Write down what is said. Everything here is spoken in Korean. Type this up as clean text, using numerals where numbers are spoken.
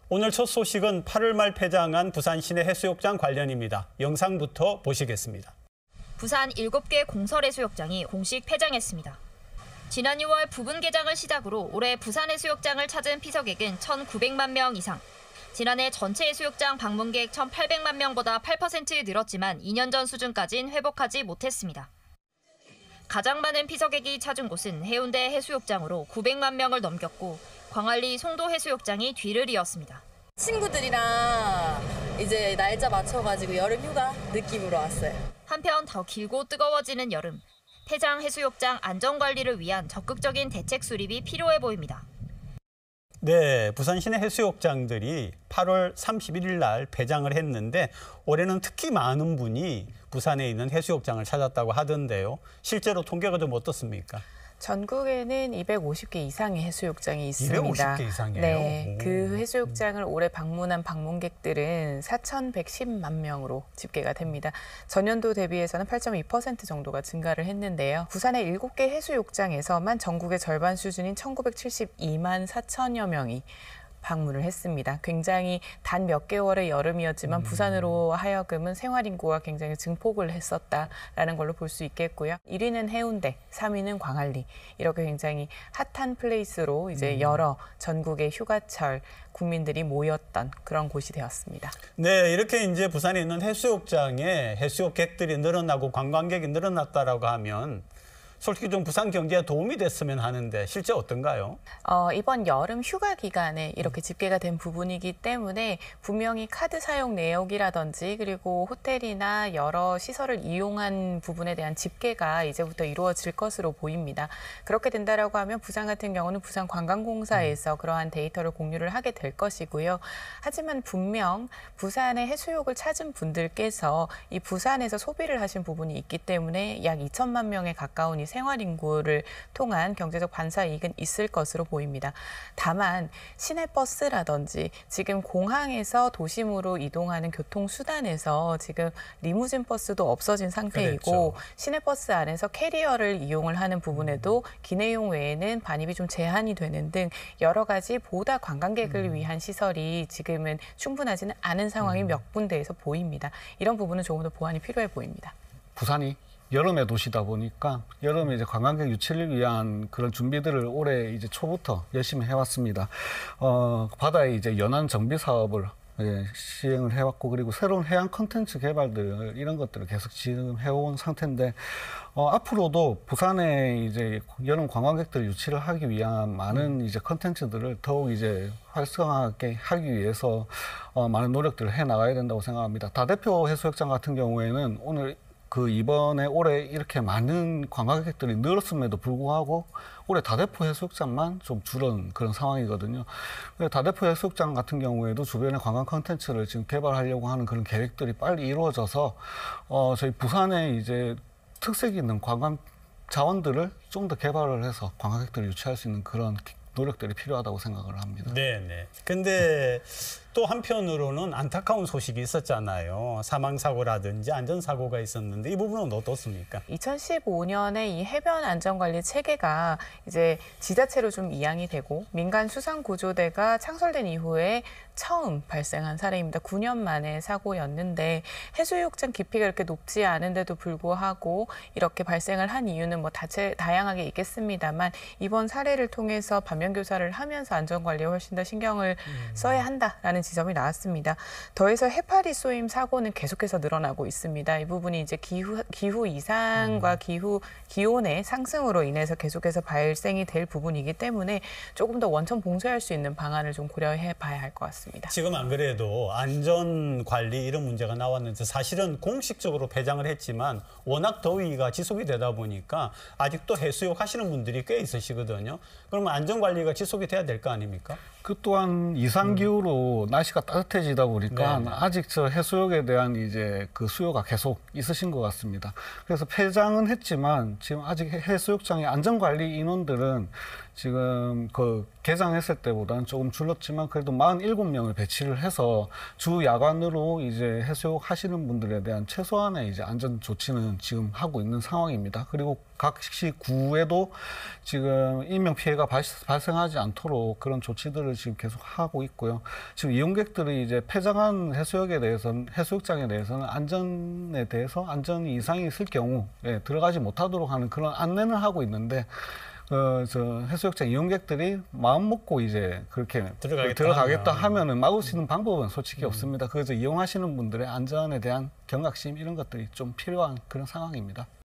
오늘 첫 소식은 8월 말 폐장한 부산 시내 해수욕장 관련입니다. 영상부터 보시겠습니다. 부산 7개 공설해수욕장이 공식 폐장했습니다. 지난 6월 부분 개장을 시작으로 올해 부산 해수욕장을 찾은 피서객은 1,900만 명 이상. 지난해 전체 해수욕장 방문객 1,800만 명보다 8% 늘었지만 2년 전 수준까진 회복하지 못했습니다. 가장 많은 피서객이 찾은 곳은 해운대 해수욕장으로 900만 명을 넘겼고 광안리 송도 해수욕장이 뒤를 이었습니다. 친구들이랑 이제 날짜 맞춰가지고 여름 휴가 느낌으로 왔어요. 한편 더 길고 뜨거워지는 여름. 폐장 해수욕장 안전관리를 위한 적극적인 대책 수립이 필요해 보입니다. 네, 부산 시내 해수욕장들이 8월 31일 날 폐장을 했는데 올해는 특히 많은 분이 부산에 있는 해수욕장을 찾았다고 하던데요. 실제로 통계가 좀 어떻습니까? 전국에는 250개 이상의 해수욕장이 있습니다. 250개 이상이에요? 네, 그 해수욕장을 올해 방문한 방문객들은 4,110만 명으로 집계가 됩니다. 전년도 대비해서는 8.2% 정도가 증가를 했는데요. 부산의 7개 해수욕장에서만 전국의 절반 수준인 1,972만 4천여 명이 방문을 했습니다. 굉장히 단 몇 개월의 여름이었지만 부산으로 하여금은 생활 인구가 굉장히 증폭을 했었다라는 걸로 볼 수 있겠고요. 1위는 해운대, 3위는 광안리. 이렇게 굉장히 핫한 플레이스로 이제 여러 전국의 휴가철 국민들이 모였던 그런 곳이 되었습니다. 네, 이렇게 이제 부산에 있는 해수욕장에 해수욕객들이 늘어나고 관광객이 늘어났다라고 하면 솔직히 좀 부산 경제에 도움이 됐으면 하는데 실제 어떤가요? 이번 여름 휴가 기간에 이렇게 집계가 된 부분이기 때문에 분명히 카드 사용 내역이라든지 그리고 호텔이나 여러 시설을 이용한 부분에 대한 집계가 이제부터 이루어질 것으로 보입니다. 그렇게 된다라고 하면 부산 같은 경우는 부산관광공사에서 그러한 데이터를 공유를 하게 될 것이고요. 하지만 분명 부산의 해수욕을 찾은 분들께서 이 부산에서 소비를 하신 부분이 있기 때문에 약 2천만 명에 가까운 이 생활 인구를 통한 경제적 반사이익은 있을 것으로 보입니다. 다만 시내버스라든지 지금 공항에서 도심으로 이동하는 교통수단에서 지금 리무진 버스도 없어진 상태이고 그랬죠. 시내버스 안에서 캐리어를 이용을 하는 부분에도 기내용 외에는 반입이 좀 제한이 되는 등 여러 가지 보다 관광객을 위한 시설이 지금은 충분하지는 않은 상황이 몇 군데에서 보입니다. 이런 부분은 조금 더 보완이 필요해 보입니다. 부산이 여름의 도시다 보니까 여름에 이제 관광객 유치를 위한 그런 준비들을 올해 이제 초부터 열심히 해왔습니다. 바다에 이제 연안 정비 사업을 시행을 해왔고 그리고 새로운 해양 콘텐츠 개발들 이런 것들을 계속 지금 해온 상태인데 앞으로도 부산에 이제 여름 관광객들 유치를 하기 위한 많은 이제 콘텐츠들을 더욱 이제 활성화하게 하기 위해서 많은 노력들을 해 나가야 된다고 생각합니다. 다대표 해수욕장 같은 경우에는 오늘 이번에 올해 이렇게 많은 관광객들이 늘었음에도 불구하고 올해 다대포 해수욕장만 좀 줄은 그런 상황이거든요. 다대포 해수욕장 같은 경우에도 주변의 관광 콘텐츠를 지금 개발하려고 하는 그런 계획들이 빨리 이루어져서 저희 부산에 이제 특색 있는 관광 자원들을 좀 더 개발을 해서 관광객들을 유치할 수 있는 그런 노력들이 필요하다고 생각을 합니다. 네네. 근데 또 한편으로는 안타까운 소식이 있었잖아요. 사망사고라든지 안전사고가 있었는데 이 부분은 어떻습니까? 2015년에 이 해변 안전관리 체계가 이제 지자체로 좀 이양이 되고 민간 수상구조대가 창설된 이후에 처음 발생한 사례입니다. 9년 만에 사고였는데 해수욕장 깊이가 이렇게 높지 않은데도 불구하고 이렇게 발생을 한 이유는 뭐 다양하게 있겠습니다만 이번 사례를 통해서 반면교사를 하면서 안전관리에 훨씬 더 신경을 써야 한다라는 지점이 나왔습니다. 더해서 해파리 쏘임 사고는 계속해서 늘어나고 있습니다. 이 부분이 이제 기후 이상과 기온의 상승으로 인해서 계속해서 발생이 될 부분이기 때문에 조금 더 원천 봉쇄할 수 있는 방안을 좀 고려해 봐야 할 것 같습니다. 지금 안 그래도 안전관리 이런 문제가 나왔는데 사실은 공식적으로 폐장을 했지만 워낙 더위가 지속이 되다 보니까 아직도 해수욕 하시는 분들이 꽤 있으시거든요. 그러면 안전관리가 지속이 돼야 될 거 아닙니까? 그 또한 이상기후로 날씨가 따뜻해지다 보니까 네. 아직 저 해수욕에 대한 이제 그 수요가 계속 있으신 것 같습니다. 그래서 폐장은 했지만 지금 아직 해수욕장의 안전관리 인원들은 지금 개장했을 때보다는 조금 줄었지만 그래도 47명을 배치를 해서 주 야간으로 이제 해수욕 하시는 분들에 대한 최소한의 이제 안전 조치는 지금 하고 있는 상황입니다. 그리고 각 시 구에도 지금 인명 피해가 발생하지 않도록 그런 조치들을 지금 계속 하고 있고요. 지금 이용객들이 이제 폐장한 해수욕장에 대해서는 안전에 대해서 안전 이상이 있을 경우 들어가지 못하도록 하는 그런 안내는 하고 있는데 해수욕장 이용객들이 마음 먹고 이제 그렇게 들어가겠다 하면은 막을 수 있는 방법은 솔직히 없습니다. 그래서 이용하시는 분들의 안전에 대한 경각심 이런 것들이 좀 필요한 그런 상황입니다.